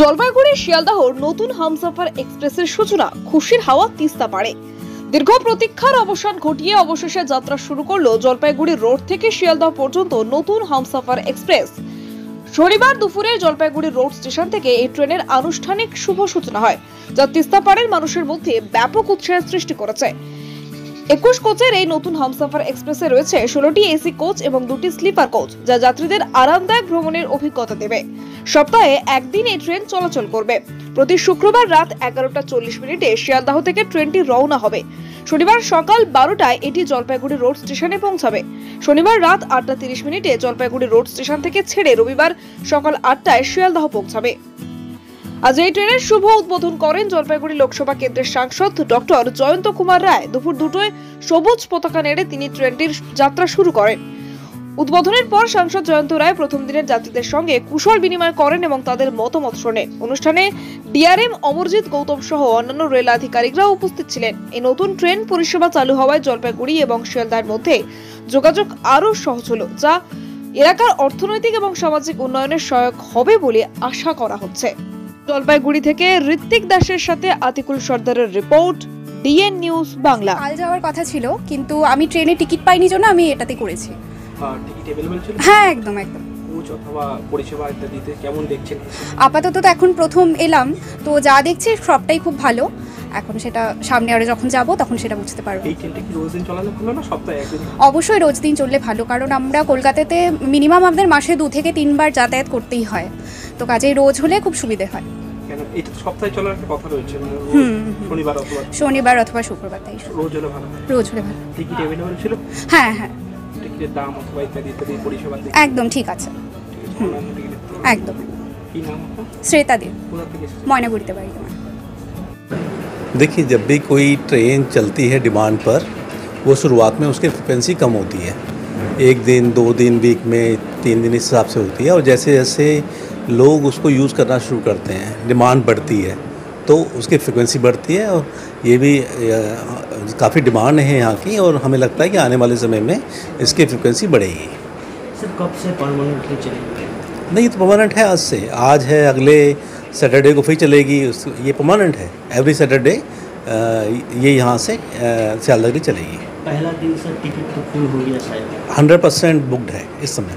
জলপাইগুড়ি শিয়ালদাহর নতুন হামসফর এক্সপ্রেসের সূচনা, খুশির হাওয়া তিস্তা পারে। দীর্ঘ প্রতীক্ষার অবসান ঘটিয়ে অবশেষে যাত্রা শুরু করলো জলপাইগুড়ি রোড থেকে শিয়ালদাহ পর্যন্ত নতুন হামসফর এক্সপ্রেস। শনিবার দুপুরে জলপাইগুড়ি রোড স্টেশন থেকে এই ট্রেনের আনুষ্ঠানিক শুভ সূচনা হয়, যা তিস্তা পাড়ের মানুষের মধ্যে ব্যাপক উৎসাহের সৃষ্টি করেছে। 21 কোচের এই নতুন হামসফর এক্সপ্রেসে রয়েছে 16টি এসি কোচ এবং 2টি স্লিপার কোচ, যা যাত্রীদের আরামদায়ক ভ্রমণের অভিজ্ঞতা দেবে। সপ্তাহে একদিন এই ট্রেন চলাচল করবে। প্রতি শুক্রবার রাত 11:40 শিয়ালদাহ থেকে ট্রেনটি রওনা হবে। শনিবার সকাল 12টায় এটি জলপাইগুড়ি রোড স্টেশনে পৌঁছাবে। শনিবার রাত 8:30 জলপাইগুড়ি রোড স্টেশন থেকে ছেড়ে রবিবার সকাল 8টায় শিয়ালদাহ পৌঁছাবে। আজ এই ট্রেনের শুভ উদ্বোধন করেন জলপাইগুড়ি লোকসভা কেন্দ্রের সাংসদ ডক্টর জয়ন্ত কুমার রায়। দুপুর 2টায় সবুজ পতাকা নেড়ে তিনি ট্রেনটির যাত্রা শুরু করেন। উদ্বোধনের পর সাংসদ জয়ন্ত রায় প্রথম দিনের যাত্রীদের সঙ্গে কুশল বিনিময় করেন এবং তাদের মতামত শোনেন। অনুষ্ঠানে ডিআরএম অমরজিৎ গৌতম সহ অন্যান্য রেল আধিকারিকরা উপস্থিত ছিলেন। এই নতুন ট্রেন পরিষেবা চালু হওয়ায় জলপাইগুড়ি এবং শিয়ালদাহের মধ্যে যোগাযোগ আরও সহজ হলো, যা এলাকার অর্থনৈতিক এবং সামাজিক উন্নয়নের সহায়ক হবে বলে আশা করা হচ্ছে। জলপাইগুড়ি থেকে ঋত্বিক দাসের সাথে আতিকুল সর্দারের রিপোর্ট, ডিএন নিউজ বাংলা। কাল যাওয়ার কথা ছিল, কিন্তু আমি ট্রেনে টিকিট পাইনি জন্য আমি এটাতে করেছি। টিকিট अवेलेबल ছিল? হ্যাঁ, একদম। কোচ অথবা পরিষেবা ইত্যাদিতে কেমন দেখছেন? আপাতত তো এখন প্রথম এলাম, তো যা দেখছি সবটাই খুব ভালো। এখন সেটা সামনে আরো যখন যাব তখন সেটা বুঝতে পারবো। এই ট্রেনটা কি রোজ দিন চলালে ভালো না সপ্তাহে একদিন? অবশ্যই রোজ দিন চললে ভালো, কারণ আমরা কলকাতাতে মিনিমাম আমাদের মাসে 2 থেকে 3 বার যাতায়াত করতেই হয়, তো কাজেই রোজ হলে খুব সুবিধে হয়। কেন এটা তো সপ্তাহে চলার একটা কথা রয়েছে, শনিবার অথবা শুক্রবার, তাই রোজ হলে ভালো। রোজ হলে ভালো। টিকিট अवेलेबल ছিল? হ্যাঁ। টিকিটের দাম অথবা ইত্যাদি পরিষেবা একদম ঠিক আছে। একদম। কি নাম আপনার? শ্রেতা দে, কোথা থেকে এসেছেন? ময়নাগুড়িতে বাড়ি আমার। देखिए, जब भी कोई ट्रेन चलती है डिमांड पर, वो शुरुआत में उसकी फ्रिक्वेंसी कम होती है। 1 दिन 2 दिन वीक में 3 दिन इस हिसाब से होती है, और जैसे जैसे लोग उसको यूज़ करना शुरू करते हैं, डिमांड बढ़ती है तो उसकी फ्रिक्वेंसी बढ़ती है। और ये भी काफ़ी डिमांड है यहाँ की, और हमें लगता है कि आने वाले समय में इसकी फ्रिक्वेंसी बढ़ेगी। सर कब से परमानेंटली चलेगी? नहीं, तो परमानेंट है। आज है, अगले सैटरडे को फिर चलेगी। ये परमानेंट है, एवरी सैटरडे ये यहाँ से सियालदह तक चलेगी। पहला दिन सर टिकट तो फुल हो गया शायद? 100% बुक्ड है इस समय।